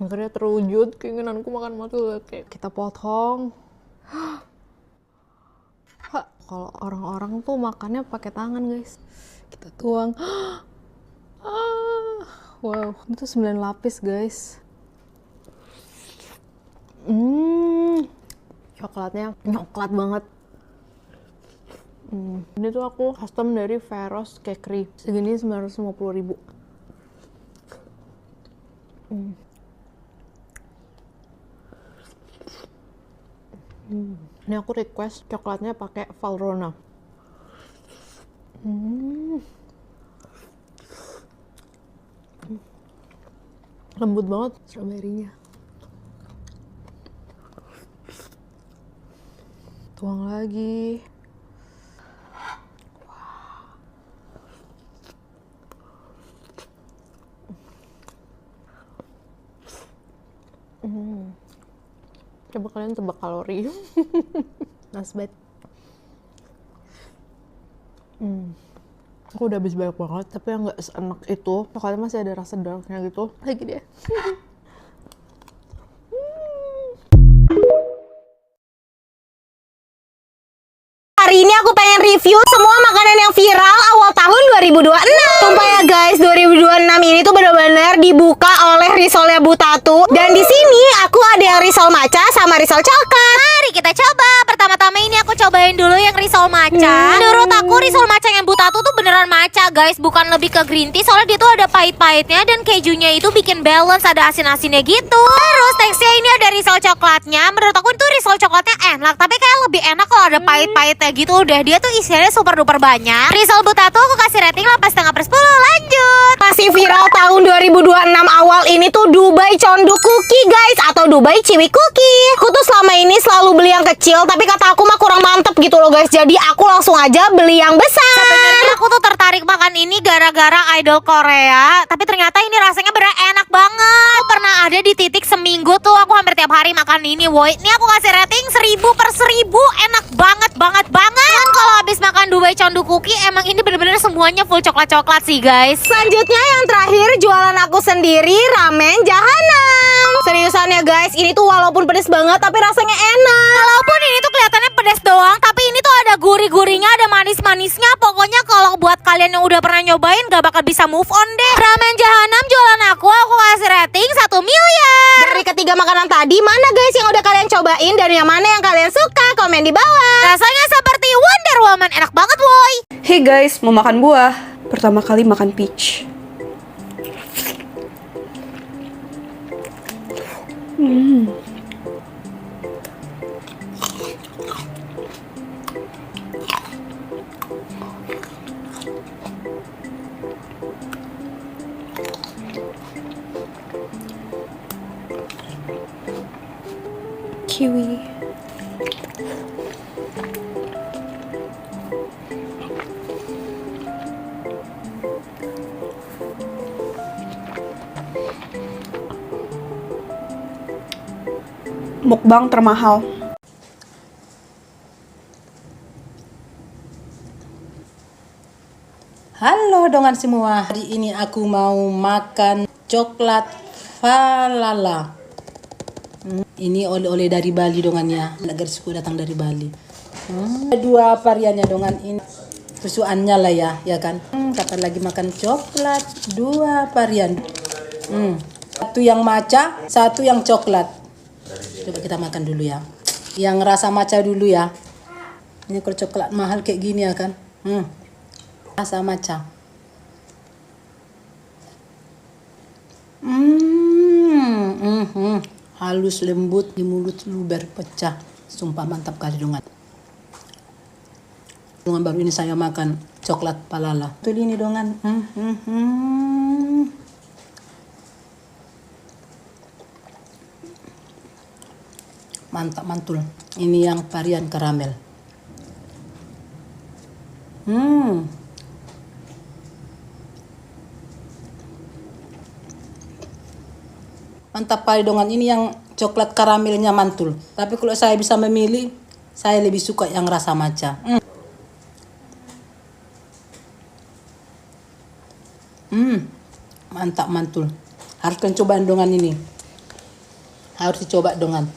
Akhirnya terwujud keinginanku makan matula cake. Kita potong. Kalau orang-orang tuh makannya pakai tangan, guys. Kita tuang. Wow, itu 9 lapis, guys. Coklatnya nyoklat banget. Ini tuh aku custom dari Veros Cakery. Segini 950.000. Ini aku request coklatnya pakai Valrhona. Lembut banget strawberry-nya. Tuang lagi. Coba kalian tebak kalori. Not bad. Aku udah habis banyak banget, tapi yang nggak seenak itu, pokoknya masih ada rasa darknya gitu. Lagi deh. Hari ini aku pengen review semua makanan yang viral awal tahun 2026. Sumpah ya guys, 2026 ini tuh bener-bener dibuka oleh risolnya Butatu. Dan di sini aku ada yang risol matcha sama risol coklat. Mari kita coba. Pertama-tama ini aku cobain dulu yang risol matcha. Menurut aku risol matcha yang Butatu tuh beneran matcha guys, bukan lebih ke green tea. Soalnya dia tuh ada pahit-pahitnya dan kejunya itu bikin balance, ada asin-asinnya gitu. Terus teksnya ini ada risol coklatnya. Menurut aku itu risol coklatnya enak, tapi kayak lebih enak kalau ada pahit-pahitnya gitu. Udah dia tuh isinya super duper banyak. Risol Butatu aku kasih rating 8,5/10. Lanjut. Masih viral tahun 2026 awal ini tuh Dubai Condu Cookie guys, atau Dubai Ciwi Cookie. Aku tuh selama ini selalu beli yang kecil, tapi kata aku mah kurang mantep gitu loh guys. Jadi aku langsung aja beli yang besar. Sebenarnya aku tuh tertarik makan ini gara-gara idol Korea, tapi ternyata ini rasanya bener enak banget. Aku pernah ada di titik seminggu tuh aku hampir tiap hari makan ini, woi. Ini aku kasih rating 1000/1000. Enak banget banget banget. Dan kalau habis makan Dubai Condu Cookie, emang ini bener-bener semuanya full coklat-coklat sih guys. Selanjutnya yang terakhir jualan aku sendiri, ramen jahanam. Seriusan ya guys, ini tuh walaupun pedes banget tapi rasanya enak. Walaupun ini tuh kelihatannya pedes doang, tapi ini tuh ada gurih-gurihnya, ada manis-manisnya. Pokoknya kalau buat kalian yang udah pernah nyobain gak bakal bisa move on deh. Ramen jahanam jualan aku kasih rating 1 miliar. Dari ketiga makanan tadi, mana guys yang udah kalian cobain dan yang mana yang kalian suka? Komen di bawah. Rasanya seperti Wonder Woman, enak banget woi. Hey guys, mau makan buah. Pertama kali makan peach. Kiwi. Mukbang termahal. Halo dongan semua, hari ini aku mau makan coklat Falala. Ini oleh-oleh dari Bali dongannya, garisku datang dari Bali. Dua variannya dongan ini, susuannya lah ya kan. Kapan lagi makan coklat, dua varian. Satu yang matcha, satu yang coklat. Coba kita makan dulu ya. Yang rasa matcha dulu ya. Ini kalau coklat mahal kayak gini ya kan. Rasa matcha. Halus lembut di mulut luber pecah. Sumpah mantap kali dongan. Dongan baru ini saya makan coklat Falala. Betul ini dongan. Mantap mantul. Ini yang varian karamel. Mantap kali dongan, ini yang coklat karamelnya mantul. Tapi kalau saya bisa memilih, saya lebih suka yang rasa matcha. Mantap mantul. Harus cobain dongan ini. Harus dicoba dengan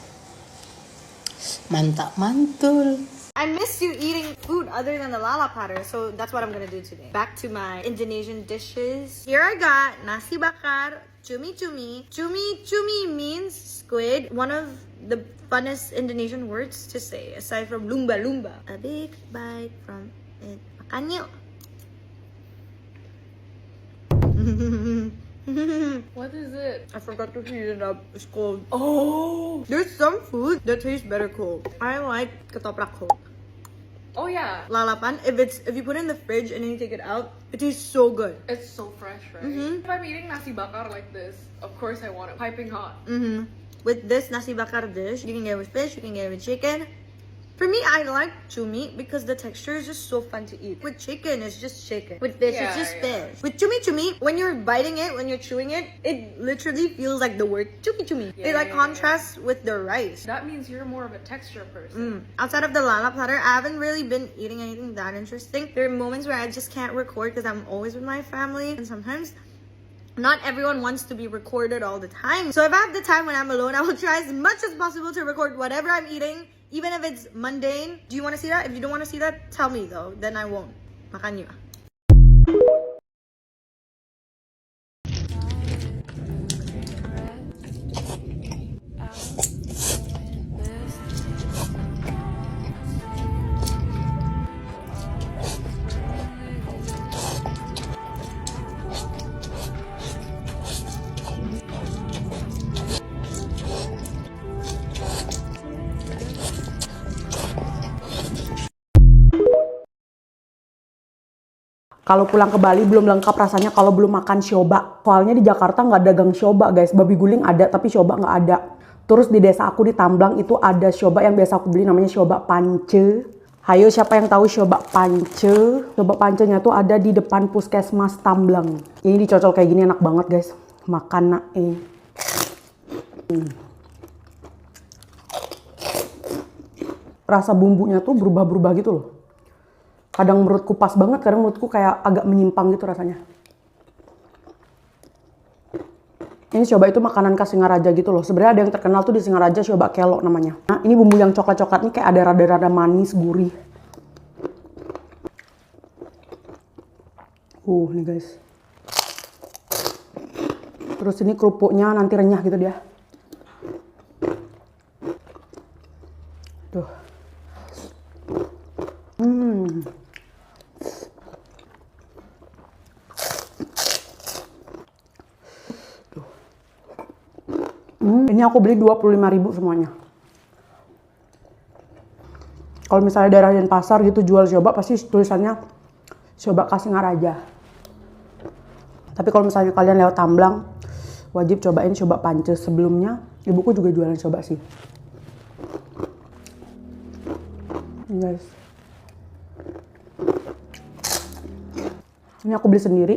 mantap mantul. I miss you eating food other than the lala platter, so that's what I'm gonna do today. Back to my Indonesian dishes. Here I got nasi bakar, cumi cumi. Cumi cumi means squid, one of the funnest Indonesian words to say, aside from lumba lumba. A big bite from it. Makan yuk. What is it? I forgot to heat it up. It's cold. Oh! There's some food that tastes better cold. I like ketoprak cold. Oh yeah, Lalapan, if you put it in the fridge and then you take it out, it tastes so good. it's so fresh, right? If I'm eating nasi bakar like this, of course I want it piping hot. With this nasi bakar dish, you can get it with fish, you can get it with chicken. For me, I like chumi because the texture is just so fun to eat. With chicken, it's just chicken. With fish, it's Yeah, just yeah. fish. With chumi chumi, when you're biting it, when you're chewing it, it literally feels like the word chumi chumi. It like contrasts with the rice. That means you're more of a texture person. Outside of the lala platter, I haven't really been eating anything that interesting. There are moments where I just can't record because I'm always with my family, and sometimes not everyone wants to be recorded all the time. So if I have the time when I'm alone, I will try as much as possible to record whatever I'm eating, even if it's mundane. Do you want to see that? If you don't want to see that, tell me though, then I won't. Makan yuk. Kalau pulang ke Bali belum lengkap rasanya kalau belum makan sioba. Soalnya di Jakarta nggak dagang sioba guys. Babi guling ada tapi sioba nggak ada. Terus di desa aku di Tamblang itu ada sioba yang biasa aku beli namanya sioba pance. Hayo siapa yang tahu sioba pance? Sioba pancenya tuh ada di depan puskesmas Tamblang. Ini dicocol kayak gini enak banget guys. Makan nae. Rasa bumbunya tuh berubah-berubah gitu loh. Kadang menurutku pas banget, kadang menurutku kayak agak menyimpang gitu rasanya. Ini sioba itu makanan khas Singaraja gitu loh. Sebenarnya ada yang terkenal tuh di Singaraja sioba kelo namanya. Nah, ini bumbu yang coklat-coklat nih kayak ada rada-rada manis, gurih. Nih guys. Terus ini kerupuknya nanti renyah gitu dia. Tuh. Ini aku beli 25.000 semuanya. Kalau misalnya daerah Denpasar gitu jual sioba pasti tulisannya sioba khas Singaraja. Tapi kalau misalnya kalian lewat Tamblang wajib cobain sioba pance. Sebelumnya ibuku juga jualan sioba sih. Ini guys. Ini aku beli sendiri.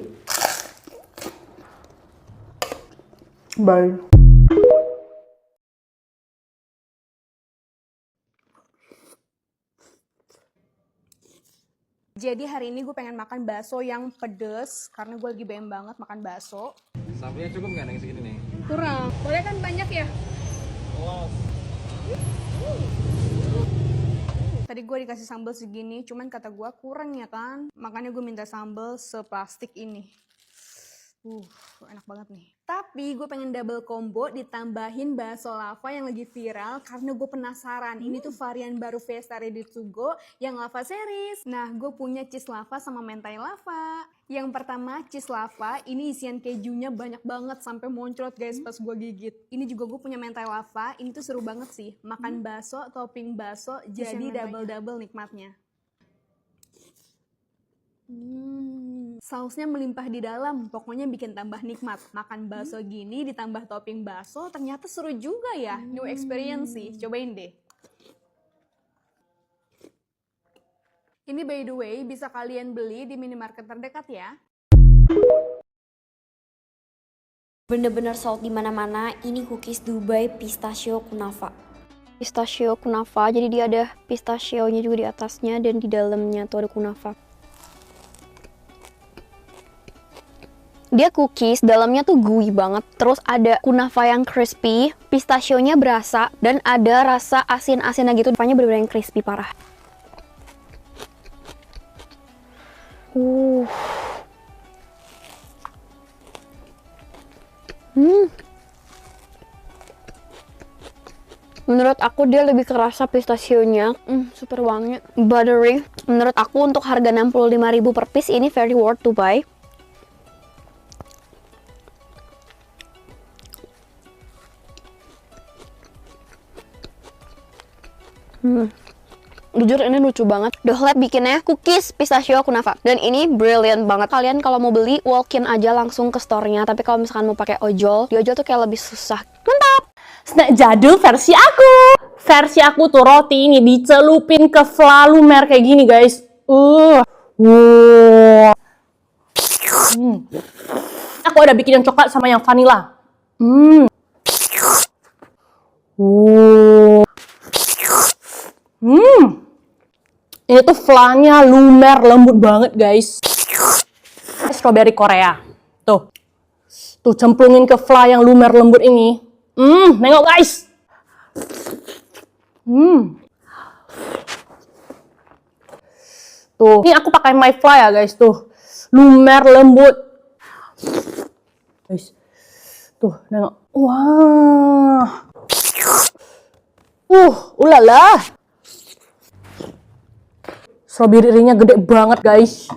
Bye. Jadi hari ini gue pengen makan bakso yang pedes karena gue lagi pengen banget makan bakso. Sampurnya cukup nggak yang segini nih? Kurang. Boleh kan banyak ya? Tadi gue dikasih sambal segini, cuman kata gue kurang ya kan? Makanya gue minta sambal seplastik ini. Enak banget nih. Tapi gue pengen double combo ditambahin bakso lava yang lagi viral karena gue penasaran. Ini tuh varian baru Fiesta Ready to Go yang lava series. Nah, gue punya cheese lava sama mentai lava. Yang pertama cheese lava, ini isian kejunya banyak banget sampai moncrot guys pas gue gigit. Ini juga gue punya mentai lava, ini tuh seru banget sih. Makan bakso, topping bakso, jadi double-double nikmatnya. Sausnya melimpah di dalam, pokoknya bikin tambah nikmat. Makan bakso gini ditambah topping bakso, ternyata seru juga ya. New experience sih, cobain deh. Ini by the way bisa kalian beli di minimarket terdekat ya. Bener-bener sold di mana-mana. Ini cookies Dubai pistachio kunafa. Pistachio kunafa, jadi dia ada pistachio-nya juga di atasnya dan di dalamnya tuh ada kunafa. Dia cookies, dalamnya tuh gooey banget. Terus ada kunafa yang crispy, pistachio-nya berasa, dan ada rasa asin-asinnya gitu. Kupanya bener-bener yang crispy parah. Menurut aku dia lebih kerasa pistachio-nya. Super wangi, buttery. Menurut aku untuk harga 65.000 per piece ini very worth to buy. Jujur ini lucu banget. The Lab bikinnya cookies pistachio kunafa. Dan ini brilliant banget. Kalian kalau mau beli walk-in aja langsung ke store-nya. Tapi kalau misalkan mau pakai ojol, di ojol tuh kayak lebih susah. Mantap! Snack jadul versi aku. Versi aku tuh roti ini dicelupin ke fla lumer kayak gini, guys. Aku ada bikin yang coklat sama yang vanilla. Ini tuh flanya lumer, lembut banget, guys. Strawberry Korea. Tuh. Tuh cemplungin ke fla yang lumer lembut ini. Nengok, guys. Tuh. Ini aku pakai my fly ya, guys. Tuh. Lumer lembut. Guys. Tuh, nengok. Wah. Ulala. Strawberry-nya gede banget, guys.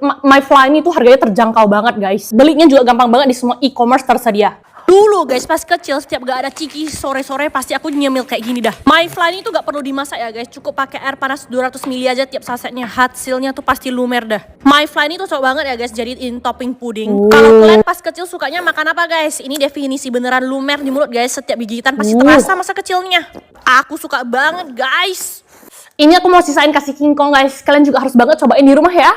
My Fly ini tuh harganya terjangkau banget, guys. Belinya juga gampang banget di semua e-commerce tersedia. Dulu, guys, pas kecil, setiap gak ada ciki sore-sore, pasti aku nyemil kayak gini dah. My Fly ini tuh gak perlu dimasak ya, guys. Cukup pakai air panas 200 ml aja tiap sasetnya. Hasilnya tuh pasti lumer dah. My Fly ini tuh cocok banget ya, guys, jadiin topping puding. Kalau kalian pas kecil sukanya makan apa, guys? Ini definisi beneran lumer di mulut, guys. Setiap gigitan pasti terasa masa kecilnya. Aku suka banget, guys. Ini aku mau sisain kasih King Kong, guys. Kalian juga harus banget cobain di rumah ya.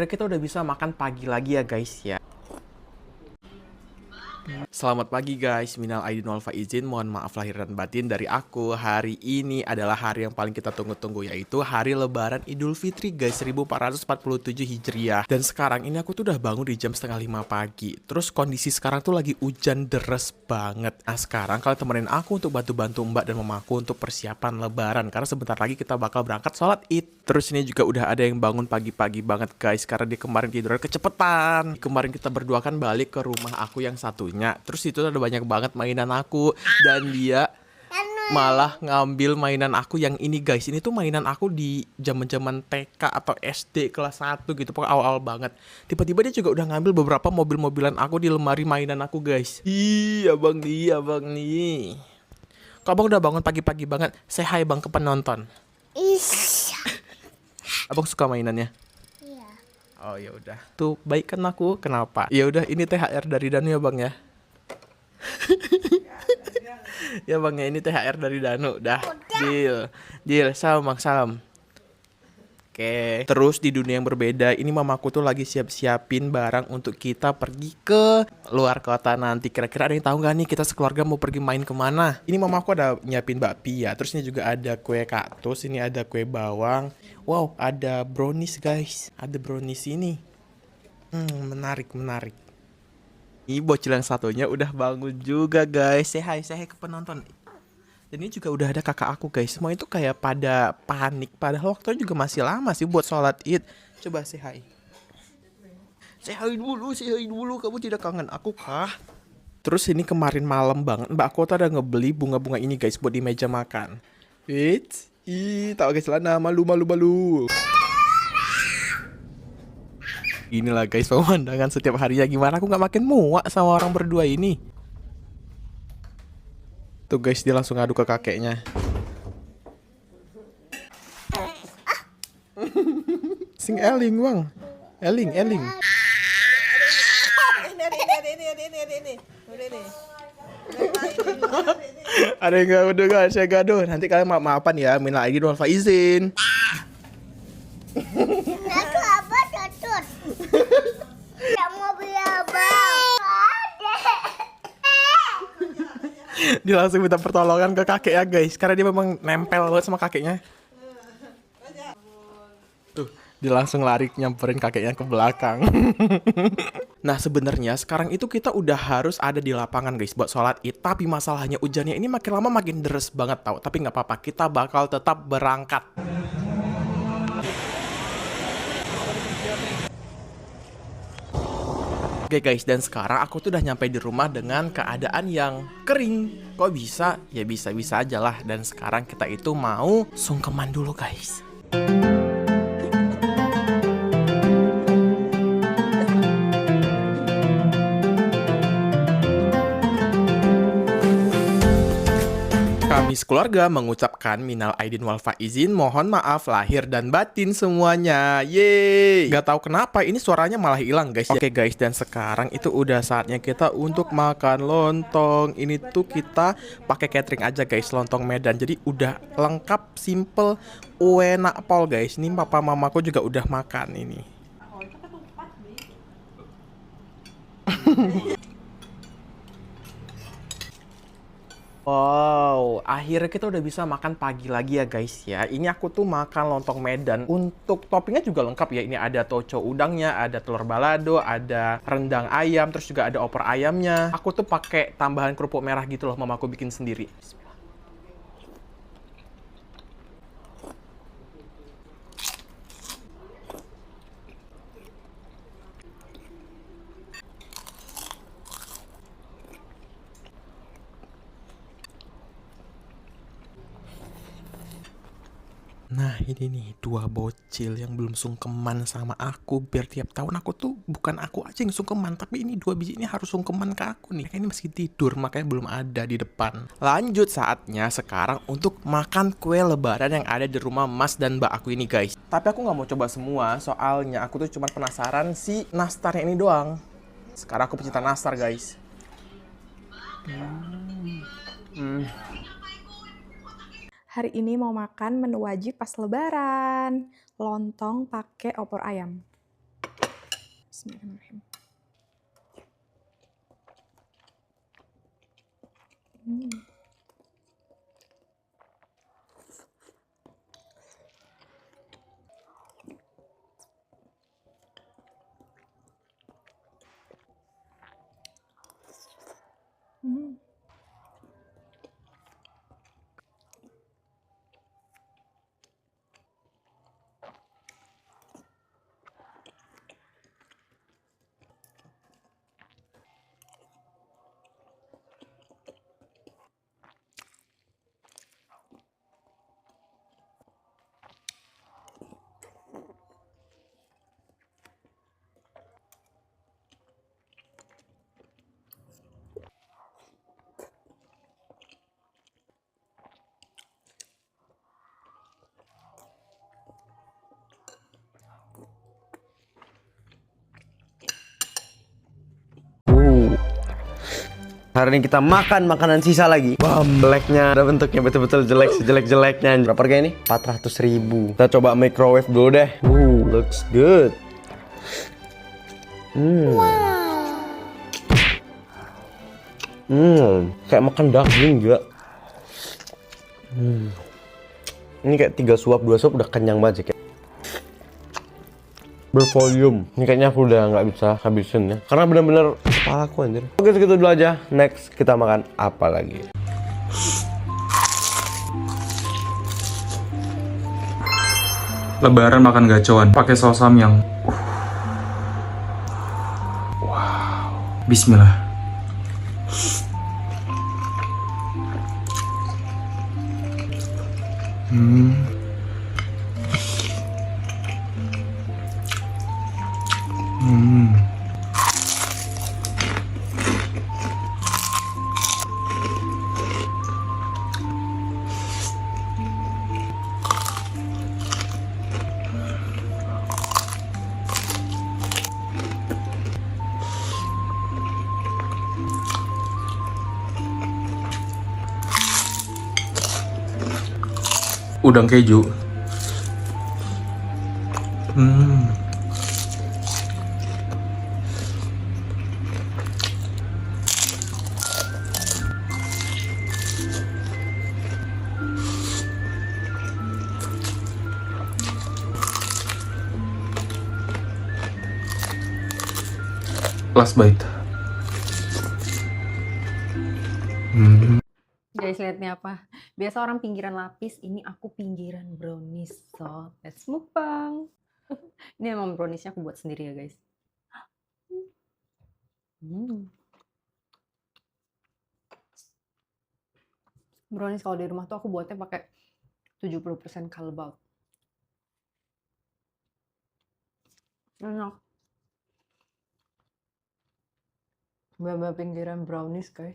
Kita udah bisa makan pagi lagi ya guys ya. Selamat pagi guys, minal aidin wal faizin, mohon maaf lahir dan batin dari aku. Hari ini adalah hari yang paling kita tunggu-tunggu, yaitu hari lebaran Idul Fitri guys, 1447 Hijriah. Dan sekarang ini aku tuh udah bangun di jam setengah 5 pagi. Terus kondisi sekarang tuh lagi hujan deres banget. Nah sekarang kalian temenin aku untuk bantu-bantu mbak dan mamaku untuk persiapan lebaran, karena sebentar lagi kita bakal berangkat sholat id. Terus ini juga udah ada yang bangun pagi-pagi banget guys, karena dia kemarin tidur kecepetan. Kemarin kita berdua kan balik ke rumah aku yang satunya. Terus itu ada banyak banget mainan aku, dan dia malah ngambil mainan aku yang ini guys. Ini tuh mainan aku di zaman-zaman TK atau SD kelas 1 gitu, pokoknya awal-awal banget. Tiba-tiba dia juga udah ngambil beberapa mobil-mobilan aku di lemari mainan aku guys. Ih, abang nih. Kok abang udah bangun pagi-pagi banget? Say hi bang ke penonton. Abang suka mainannya? Iya. Oh ya udah. Tuh baik kan aku. Kenapa? Ya udah, ini THR dari Danu ya bang ya. Ya bang ya, ini THR dari Danu. Dah. Deal. Salam bang, salam. Oke. Terus di dunia yang berbeda, ini mamaku tuh lagi siap-siapin barang untuk kita pergi ke luar kota nanti. Kira-kira ada yang tahu nggak nih kita sekeluarga mau pergi main kemana? Ini mamaku ada nyiapin bakpia. Terus ini juga ada kue kaktus, ini ada kue bawang. Wow, ada brownies guys. Ada brownies ini. Menarik. Ini bocil yang satunya udah bangun juga guys. Say hi ke penonton. Dan ini juga udah ada kakak aku guys. Semua itu kayak pada panik. Padahal waktunya juga masih lama sih buat sholat id. Coba say hi. Say hi dulu. Kamu tidak kangen aku kah? Terus ini kemarin malam banget Mbak aku tuh ada ngebeli bunga-bunga ini guys buat di meja makan. Tahu guys, celana malu. Inilah guys pemandangan setiap harinya. Gimana aku gak makin muak sama orang berdua ini. Tuh guys, dia langsung ngadu ke kakeknya. Sing Eling bang. Eling. Ada yang gak udah guys, saya gaduh. Nanti kalian maafan ya, minal aidin wal faizin. Aku apa tutut? Gak mau beli abang. Dia langsung minta pertolongan ke kakek ya guys, karena dia memang nempel banget sama kakeknya. Tuh, dia langsung lari nyamperin kakeknya ke belakang. Nah sebenarnya sekarang itu kita udah harus ada di lapangan guys buat sholat id. Tapi masalahnya hujannya ini makin lama makin deres banget tau. Tapi nggak apa-apa, kita bakal tetap berangkat. Oke guys, dan sekarang aku tuh udah nyampe di rumah dengan keadaan yang kering. Kok bisa? Ya bisa-bisa aja lah. Dan sekarang kita itu mau sungkeman dulu guys. Kami sekeluarga mengucapkan minal aidin wal faizin, mohon maaf lahir dan batin semuanya. Yeay. Gak tahu kenapa ini suaranya malah hilang guys. Oke guys, dan sekarang itu udah saatnya kita untuk makan lontong. Ini tuh kita pakai catering aja guys, lontong Medan. Jadi udah lengkap, simple, enak pol guys. Ini papa mamaku juga udah makan ini. Wow, akhirnya kita udah bisa makan pagi lagi ya guys ya. Ini aku tuh makan lontong Medan. Untuk toppingnya juga lengkap ya. Ini ada toco udangnya, ada telur balado, ada rendang ayam, terus juga ada opor ayamnya. Aku tuh pakai tambahan kerupuk merah gitu loh, mamaku bikin sendiri. Nah ini nih, dua bocil yang belum sungkeman sama aku. Biar tiap tahun aku tuh, bukan aku aja yang sungkeman, tapi ini dua biji ini harus sungkeman ke aku nih. Kayak ini masih tidur, makanya belum ada di depan. Lanjut saatnya sekarang untuk makan kue lebaran yang ada di rumah mas dan mbak aku ini guys. Tapi aku gak mau coba semua, soalnya aku tuh cuma penasaran si nastarnya ini doang. Sekarang aku pecinta nastar guys. Hari ini mau makan menu wajib pas lebaran. Lontong pakai opor ayam. Bismillahirrahmanirrahim. Hari ini kita makan makanan sisa lagi. Wah, blacknya ada bentuknya betul-betul jelek, sejelek-jeleknya. Berapa harganya ini? 400.000. Kita coba microwave dulu deh. Looks good. Kayak makan daging juga. Ini kayak 3 suap, 2 suap udah kenyang banget kayak. Bervolume. Ini kayaknya aku udah nggak bisa habisin ya, karena bener-bener kepala aku anjir. Oke, segitu dulu aja. Next kita makan apa lagi? Lebaran makan gacoan pakai saus samyang. Wow. Bismillah. Udang keju. Last bite. Guys, lihat nih apa? Biasa orang pinggiran lapis, ini aku pinggiran brownies. So, let's mukbang. Ini emang browniesnya aku buat sendiri ya, guys. Brownies kalau di rumah tuh aku buatnya pakai 70% kalbau. Enak. Bener-bener pinggiran brownies, guys.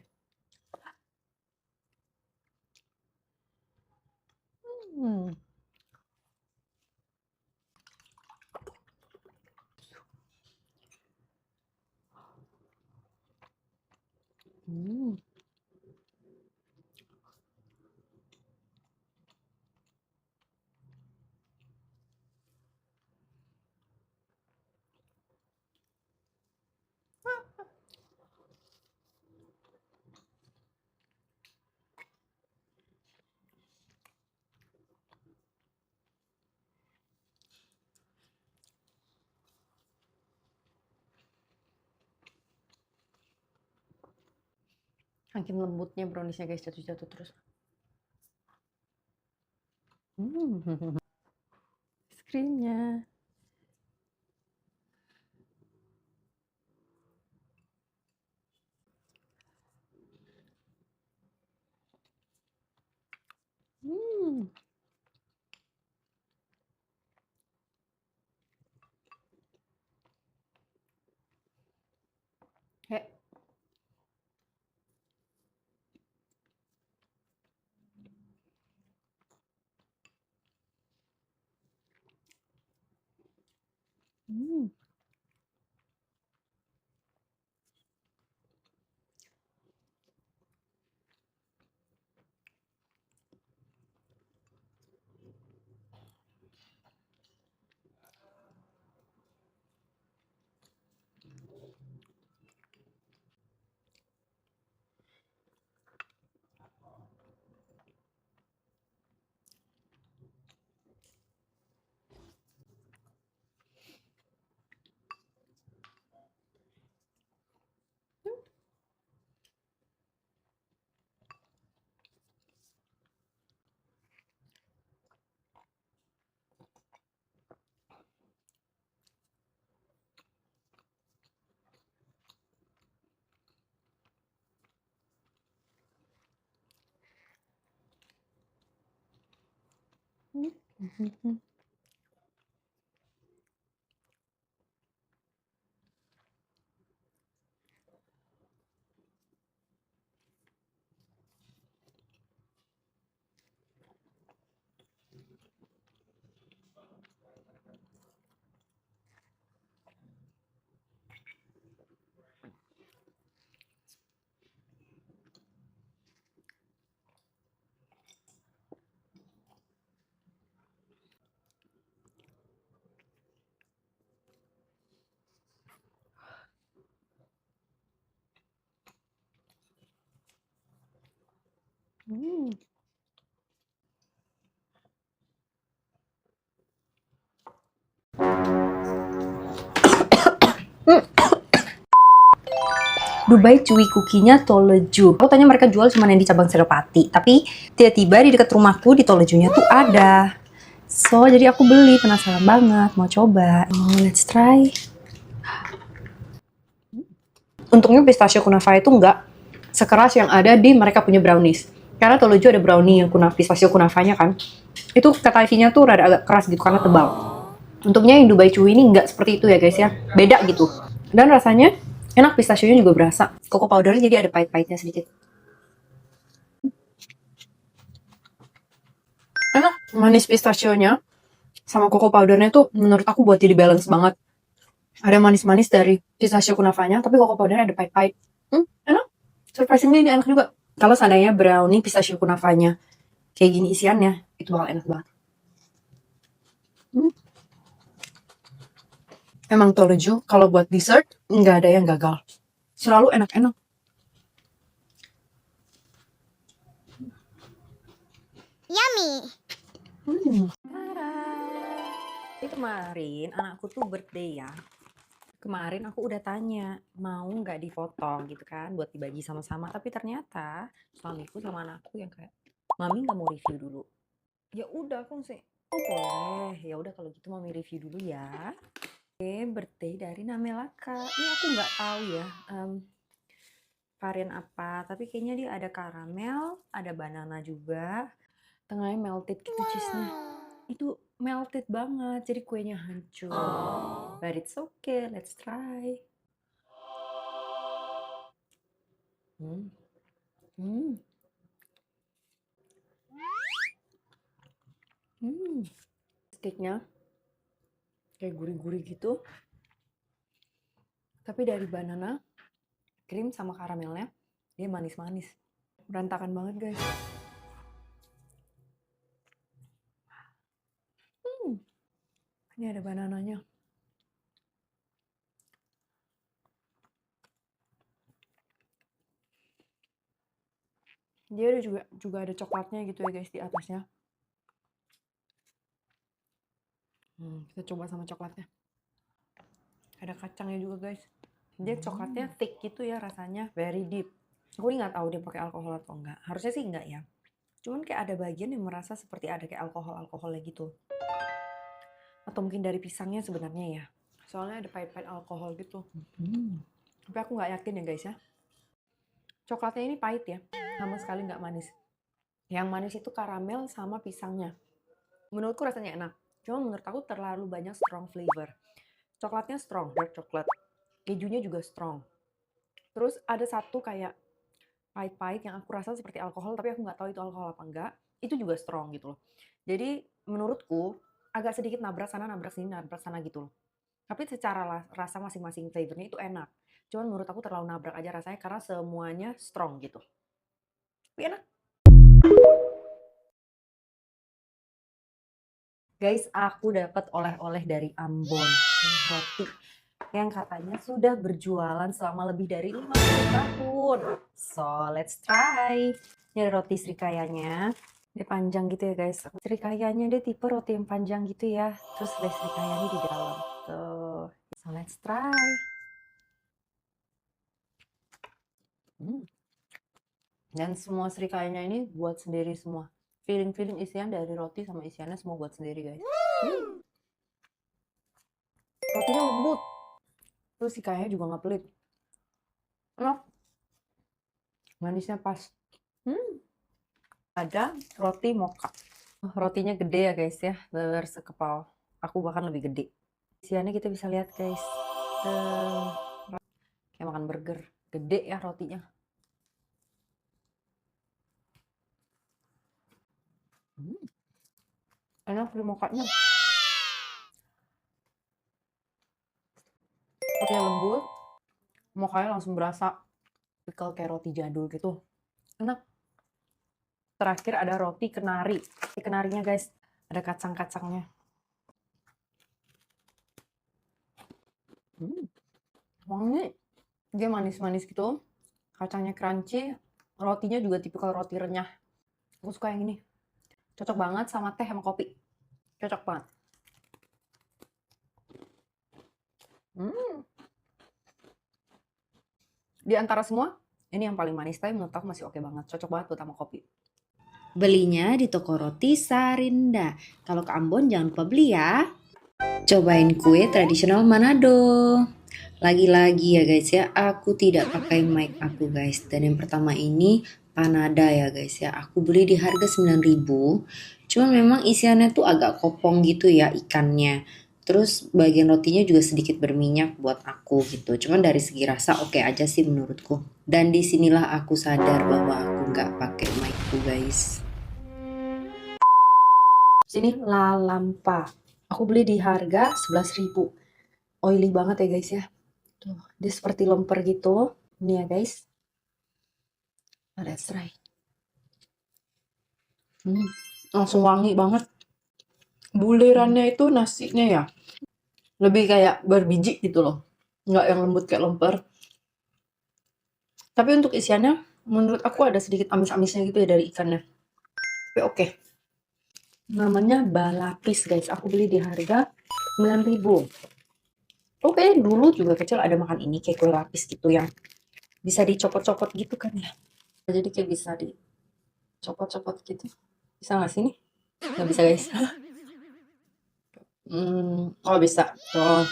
Saking lembutnya browniesnya, guys, jatuh-jatuh terus. Es krimnya. Kayak Dubai Chewy Cookie-nya Toleju. Aku tanya mereka jual cuma yang di cabang Senopati, tapi tiba-tiba di dekat rumahku di Tolejunya tuh ada. So, jadi aku beli, penasaran banget, mau coba. Oh, let's try. Untungnya pistachio kunafa itu nggak sekeras yang ada di mereka punya brownies. Karena Toleju ada brownie yang pistachio kunafanya kan. Itu kata isinya tuh rada agak keras gitu karena tebal. Untungnya yang Dubai Chewy ini nggak seperti itu ya guys ya. Beda gitu. Dan rasanya enak, pistachio-nya juga berasa. Cocoa powder-nya jadi ada pahit-pahitnya sedikit. Enak, manis pistachio-nya sama cocoa powder-nya tuh menurut aku buat jadi balance banget. Ada manis-manis dari pistachio kunafanya, tapi cocoa powder-nya ada pahit-pahit. Enak. Surprisingly ini enak juga. Kalau seandainya brownie pistachio kunafanya kayak gini isiannya, itu bakal enak banget. Emang Toleju kalau buat dessert nggak ada yang gagal. Selalu enak-enak. Yummy. Jadi kemarin anakku tuh birthday ya. Kemarin aku udah tanya mau nggak dipotong gitu kan buat dibagi sama-sama. Tapi ternyata suamiku sama anakku yang kayak, mami nggak mau review dulu. Ya udah aku sih, oh boleh. Ya udah kalau gitu mami review dulu ya. Birthday dari Namelaka. Ini aku nggak tahu ya varian apa, tapi kayaknya dia ada karamel, ada banana juga. Tengahnya melted gitu cheese-nya. Itu melted banget, jadi kuenya hancur. But it's okay, let's try. Sticknya kayak gurih-gurih gitu. Tapi dari banana, krim sama karamelnya, dia manis-manis. Berantakan banget guys. Ini ada banananya. Dia ada juga ada coklatnya gitu ya guys di atasnya. Kita coba sama coklatnya. Ada kacangnya juga guys. Dia coklatnya thick gitu ya rasanya, very deep. Aku nggak tahu dia pakai alkohol atau enggak. Harusnya sih enggak ya. Cuman kayak ada bagian yang merasa seperti ada kayak alkoholnya gitu. Atau mungkin dari pisangnya sebenarnya ya. Soalnya ada pahit-pahit alkohol gitu. Tapi aku nggak yakin ya guys ya. Coklatnya ini pahit ya, sama sekali nggak manis. Yang manis itu karamel sama pisangnya. Menurutku rasanya enak. Cuma menurut aku terlalu banyak strong flavor. Coklatnya strong, dark chocolate. Kejunya juga strong. Terus ada satu kayak pahit-pahit yang aku rasa seperti alkohol, tapi aku nggak tahu itu alkohol apa enggak. Itu juga strong gitu loh. Jadi menurutku agak sedikit nabrak sana, nabrak sini, nabrak sana gitu loh. Tapi secara rasa masing-masing flavornya itu enak. Cuman menurut aku terlalu nabrak aja rasanya karena semuanya strong gitu. Tapi enak. Guys, aku dapat oleh-oleh dari Ambon, roti yang katanya sudah berjualan selama lebih dari 50 tahun. So, let's try. Ini ada roti srikayanya. Dia panjang gitu ya guys. Srikayanya dia tipe roti yang panjang gitu ya. Terus ada srikayanya di dalam. Tuh. So, let's try. Dan semua srikayanya ini buat sendiri semua. Feeling isian dari roti sama isiannya semua buat sendiri guys. Rotinya lembut. Terus srikayanya juga nggak pelit. Enak. Manisnya pas. Ada roti mocha. Rotinya gede ya guys ya, bener sekepal. Aku bahkan lebih gede. Isiannya kita bisa lihat guys. Kayak makan burger. Gede ya rotinya. Enak di mukanya. Rotinya lembut. Mukanya langsung berasa tipikal kayak roti jadul gitu. Enak. Terakhir ada roti kenari. Roti kenarinya guys, ada kacang-kacangnya. Wangi. Dia manis-manis gitu. Kacangnya crunchy. Rotinya juga tipikal roti renyah. Aku suka yang ini. Cocok banget sama teh sama kopi. Cocok banget. Di antara semua, ini yang paling manis, tapi menurut aku masih oke banget. Cocok banget buat sama kopi. Belinya di toko roti Sarinda. Kalau ke Ambon jangan lupa beli ya. Cobain kue tradisional Manado. Lagi-lagi ya guys ya, aku tidak pakai mic aku guys. Dan yang pertama ini panada ya guys ya. Aku beli di harga 9.000. Cuman memang isiannya tuh agak kopong gitu ya ikannya. Terus bagian rotinya juga sedikit berminyak buat aku gitu. Cuman dari segi rasa oke aja sih menurutku. Dan disinilah aku sadar bahwa aku nggak pakai mic-ku guys. Sini lalampa. Aku beli di harga 11.000. Oily banget ya guys ya. Tuh, dia seperti lemper gitu. Ini ya guys. Let's try. Langsung wangi banget. Bulirannya itu nasinya ya. Lebih kayak berbiji gitu loh. Nggak yang lembut kayak lemper. Tapi untuk isiannya, menurut aku ada sedikit amis-amisnya gitu ya dari ikannya. Tapi oke. Namanya balapis guys. Aku beli di harga 9.000. Oke, dulu juga kecil ada makan ini kayak kue lapis gitu yang bisa dicopot-copot gitu kan ya. Jadi kayak bisa dicopot-copot gitu. Bisa nggak sih nih? Nggak bisa guys. Oh bisa. Tuh.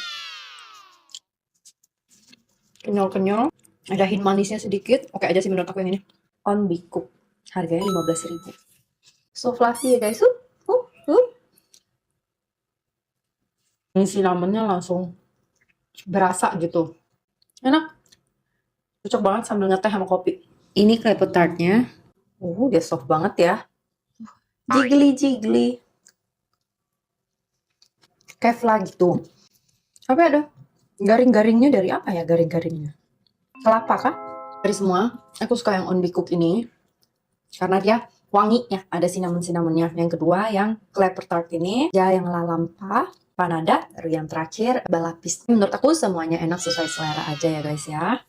Kenyal-kenyal. Ada hint manisnya sedikit. Oke aja sih menurut aku yang ini. On Bikook. Harganya 15.000. So fluffy ya guys. Ini cinnamonnya langsung berasa gitu. Enak. Cocok banget sambil ngeteh sama kopi. Ini claypot tartnya. Dia soft banget ya. Jiggly. Kevlar gitu. Tapi ada garing-garingnya dari apa ya garing-garingnya? Kelapa kah? Dari semua, aku suka yang On Bikook ini. Karena dia wangi ya, ada cinnamon-cinnamonnya. Yang kedua yang claypot tart ini, ya yang lalampa, panada, lalu yang terakhir balapis. Menurut aku semuanya enak sesuai selera aja ya guys ya.